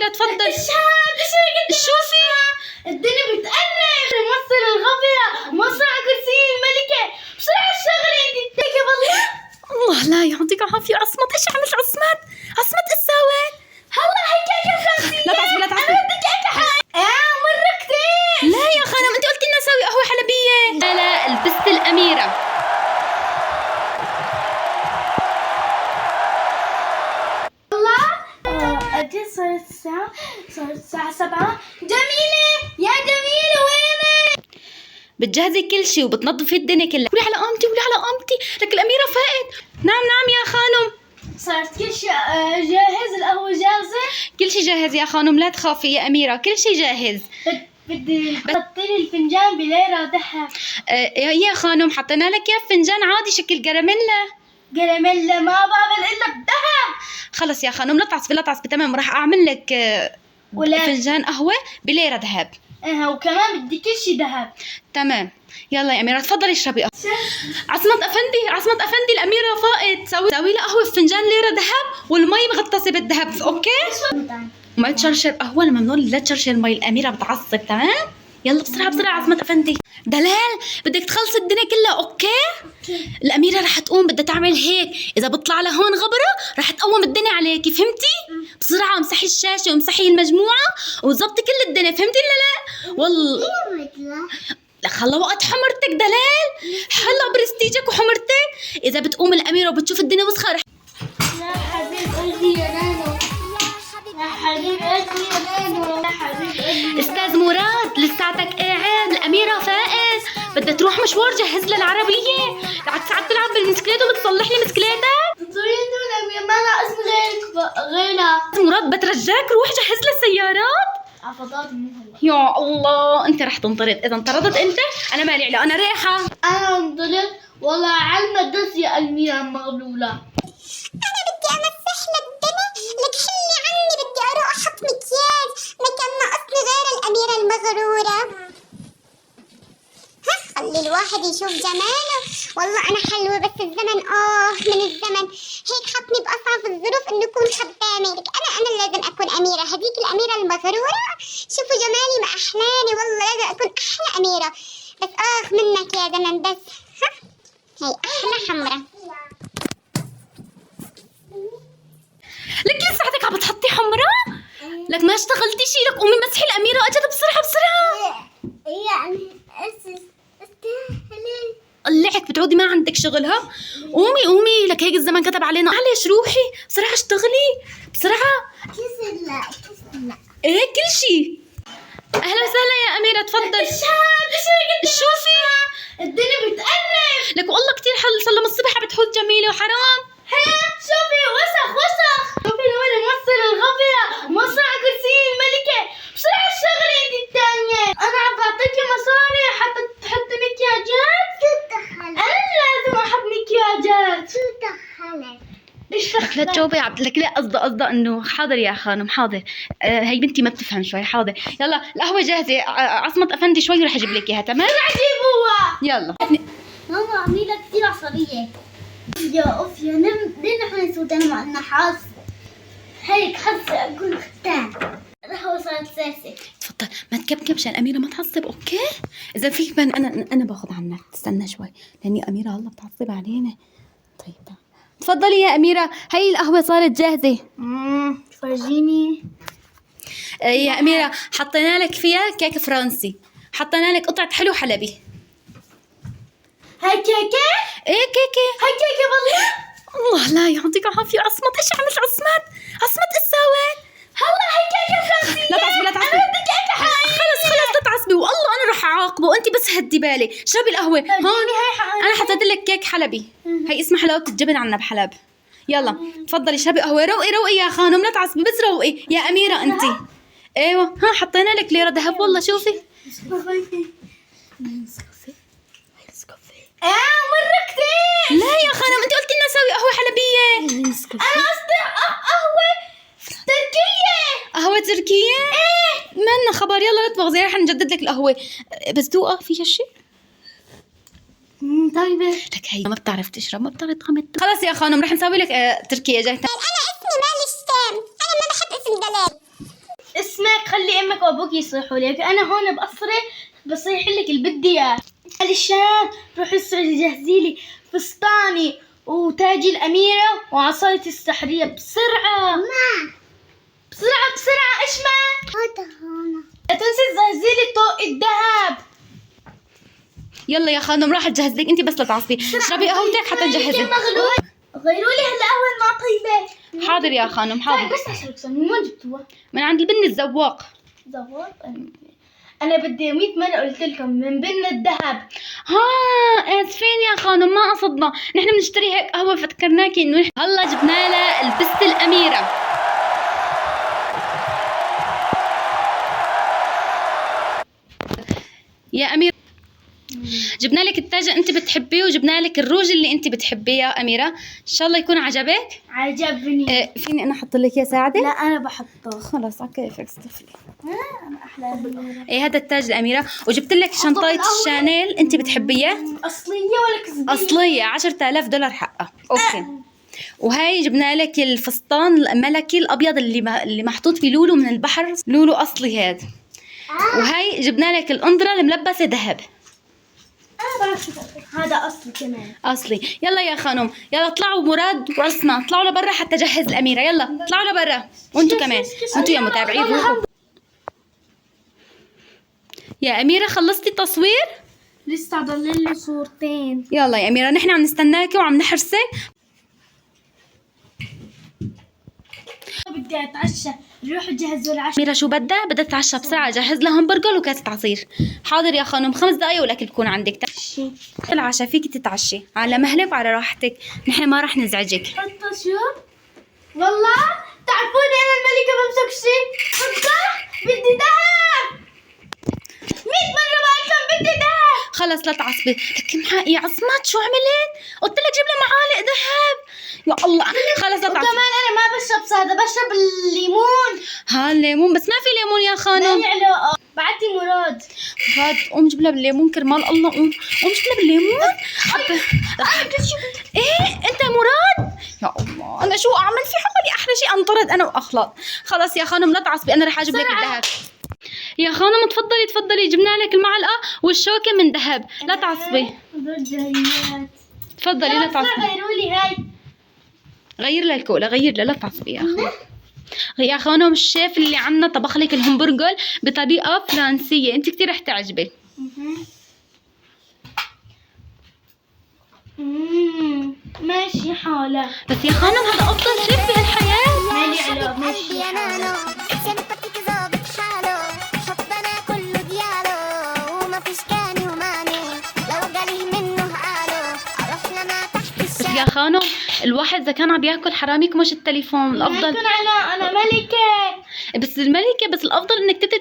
أميرة تفضل. شوفي الدنيا بتقلب. مصر الغفرة، مصر على كرسي الملكة. بسرعة اشتغلي انت يا والله. الله لا يعطيك العافية. عصمت ايش عملت عصمت؟ عصمت ايش سوت؟ هلا هي كيكة فرنسية. لا تعصبي لا تعصبي. أنا بدي كيكة حي. مرة كتير. لا يا خانم انت قلتي لنا نسوي قهوة حلبية. لا لا لبست الأميرة. صارت الساعة 7. جميلة يا جميلة وينك؟ بتجهزي كل شيء وبتنظفي الدنيا كلها. قولي على قامتي قولي على قامتي. لك الأميرة فائت. نعم نعم يا خانم. صارت كل شيء جاهز. القهوة جاهزة. كل شيء جاهز يا خانم لا تخافي يا أميرة كل شيء جاهز. بدي تحطي لي الفنجان بليرة ذهب. يا خانم حطينا لك يا فنجان عادي شكل كراميلا. قرملة ما بعمل إلا بذهب. خلص يا خانم لا تعصبي لا تعصبي. تمام راح أعمل لك ولا فنجان قهوة بليرة ذهب. وكمان بدي كل شيء ذهب. تمام يلا يا أميرة تفضلي اشربي قهوة. عصمت أفندي الأميرة فائت. سوي لها قهوة فنجان ليرة ذهب والمي مغطسة بالذهب. أوكي ما تشرشر قهوة. أنا ممنوع لا تشرشر المي. الأميرة بتعصب. تمام يلا بسرعة عصمت أفندي. دلال بدك تخلصي الدنيا كلها. أوكي الأميرة رح تقوم بدها تعمل هيك. إذا بطلع لهون غبرة رح تقوم الدنيا عليكي. فهمتي؟ بسرعة امسحي الشاشة وامسحي المجموعة وظبطي كل الدنيا. فهمتي ولا لا؟ والله لا خلى وقت حمرتك دلال. حلا برستيجك وحمرتك. إذا بتقوم الأميرة وبتشوف الدنيا وسخة رح. يا حبيب قلبي يا نانو. يا حبيب قلبي يا نانو. يا حبيب قلبي. أستاذ مراد لساتك قاعد. الأميرة فائز بدها تروح مشوار. جهز لها العربية. قاعد ساعات تلعب بالمسكليت وبتصلح لي مسكليتك. تريدون ما ناقص غيرها. مراد بترجاك روح جهز لها السيارات. عفضات من هلا. يا الله انت رح تنطرد. اذا انطردت انت انا مالي علاقه. انا رايحه. أنا انطلقت والله على المدرسة يا أميرة مغلولة. أنا بدي أمسح لك الدنيا. لك حلي عني بدي أروح أحط مكياج. لكن ناقصني غير الأميرة المغرورة. خلي الواحد يشوف جماله. والله أنا حلوة بس الزمن من الزمن هيك حطني بأصعب الظروف إنه أكون خدامة. لك أنا لازم أكون أميرة. هديك الأميرة المغرورة. شوفوا جمالي ما أحلاني. والله لازم أكون أحلى أميرة. بس منك يا زمن. بس هي أحلى حمرة. لك لساتك عم بتحطي حمراء. لك ما اشتغلتي شي. لك قومي مسحي الأميرة. اجت بسرعة. يعني قلعك بتعودي ما عندك شغل. ها قومي لك هيك الزمن كتب علينا. معلش روحي بسرعة اشتغلي بسرعة. كسر ايه كل شي. اهلا وسهلا يا أميرة تفضل. شوفي الدنيا بتقلب. لك والله كتير حل صار لها من الصبح عم بتحوط جميلة وحرام. شوفي وسخ. شوفي لون مصر الغفرة، مصر على كرسي الملكة. بسرعة اشتغلي انت الثانية. أنا عم بعطيكي مصاري حتى تحطي مكياجات. أنا لازم أحط مكياجات. لك لا تجاوبي لك لا قصدي انه حاضر يا خانم حاضر. هي بنتي ما بتفهم شوي. حاضر يلا القهوة جاهزة. عصمت أفندي شوي ورح اجيب لك اياها. تمام عجيبوها. يلا. ماما عميلة كتير عصبية. اوف يا ليه نحن نسودنا مع النحاس هيك حاسة اقول ختان. القهوة صارت ساسة. تفضل ما تكبكبش الأميرة ما تعصب. أوكي إذا فيك بان أنا باخذ عنك. تستنى شوي لأني أميرة هلا بتعصب علينا. طيب تفضلي يا أميرة هي القهوة صارت جاهزة. فرجيني. يا أميرة حطينا لك فيها كيك فرنسي. حطينا لك قطعة حلو حلبي. هاي كيكة. إيه كيكة. هاي كيكة والله. الله لا يعطيك العافية. عصمت ايش عملت عصمت ايش سوت؟ هلا هاي كيكة فرنسية. لا تعصبي أنا بدي كيكة حقيقية. خلص لا تعصبي والله انا رح اعاقبه. انت بس هدي بالي. شربي القهوة هون. انا حطيت لك كيك حلبي. هي اسمها حلاوة الجبن عنا بحلب. يلا تفضلي شربي قهوة. روقي يا خانم لا تعصبي بس روقي يا أميرة انت. ايوه حطينا لك ليرة ذهب. والله شوفي مرة كتير. لا يا خانم انت قلتي لنا نسوي قهوة حلبية. أنا قصدي قهوة تركية. قهوة تركية. ايه مالنا خبر. يلا لا تبغزي رح نجدد لك القهوة. بس دوقة فيها شيء. طيبة. لك هي ما بتعرف تشرب ما بتعرف تخمد. خلص يا خانم رح نسوي لك تركية جاي. أنا اسمي مالي الشام. أنا ما بحب اسم دلال. خلي امك وابوك يصيحوا لك، انا هون بقصري بصيح لك اللي بدي اياه. علشان روحي السعودية جهزي لي فستاني وتاج الاميره وعصايه السحريه بسرعه. ما بسرعه بسرعه. ايش ما هذا هون. لا تنسي تجهزي لي طوق الذهب. يلا يا خانم راح تجهز لك، انت بس لا تعصبي، اشربي قهوتك حتى نجهزك. غيروا لي هالقهوه ما طيبه. حاضر يا خانم حاضر. بس اسالك سؤال، من وين جبتوها؟ من عند البن الزواق. زواق. انا بدي 100 مره قلت لكم من بن الذهب. اسفين يا خانم ما قصدنا، نحن بنشتري هيك قهوه فكرناكي انه نحن هلا جبنا لها لبست الاميره. يا اميره جبنا لك التاج اللي انت بتحبيه وجبنا لك الروج اللي انت بتحبيه يا اميره، ان شاء الله يكون عجبك. عجبني. فيني انا احط لك اياه ساعدك؟ لا انا بحطه. خلاص على كيفك استفري. انا احلى. هذا التاج الاميره، وجبت لك شنطه شانيل انت بتحبيها اصليه ولا كذبيه؟ اصليه $10,000 حقها. اوكي. وهي جبنا لك الفستان الملكي الابيض اللي محطوط فيه لولو من البحر، لولو اصلي هذا. وهي جبنا لك القنطره الملبسه ذهب. هذا اصلي كمان. اصلي. يلا يا خانم يلا اطلعوا مراد وعصمه، اطلعوا لبرا حتى جهز الاميره، يلا اطلعوا لبرا وانتوا كمان، انتوا يا متابعين روحوا. يا اميره خلصتي التصوير؟ لسه ضل لي صورتين. يلا يا اميره نحن عم نستناكي وعم نحرسك. بدي اتعشى، روحوا جهزوا العشاء. أميرة شو بدها تتعشى بسرعة، جهز لها همبرجر وكاسة عصير. حاضر يا خانم 5 دقايق ولكن بكون عندك. العشاء فيك تتعشي على مهلك وعلى راحتك، نحن ما رح نزعجك. حطه شو؟ والله تعرفوني انا الملكة بمسك شيء. حطه بدي ذهب. 100 مرة بقولكم بدي ذهب. خلص لا تعصبي، لك محقي يا عصمت شو عملت؟ قلت لك جيب لها معالق ذهب. يا الله خلص لا تعصبي. وكمان انا ما بشرب صاده، بشرب الليمون. الليمون بس ما في ليمون يا خانم. ما لي علاقة. بعتي مراد. مراد قوم جيب لها بالليمون كرمال الله، قوم جيب لها بالليمون. ايه انت مراد؟ يا الله انا شو اعمل في حالي، احلى شيء انطرد انا واخلاط. خلص يا خانم لا تعصبي انا رح اجيب لك الذهب. يا خانم تفضلي جبنا لك المعلقه والشوكه من ذهب، لا تعصبي. تفضلي لا تعصبي. غيروا لي هاي. غير لها الكولا، غير لها لا تعصبي يا خانم. يا خانم الشيف اللي عنا طبخ لك الهمبرجر بطريقه فرنسيه، انت كثير رح تعجبك. ماشي حالة. بس يا خانم هذا افضل شيف بهالحياه. ما لي علاقة. ماشي يا خانم الواحد اذا كان عم ياكل حرام يكمش التليفون، الافضل انا ملكة. بس الملكه، بس الافضل انك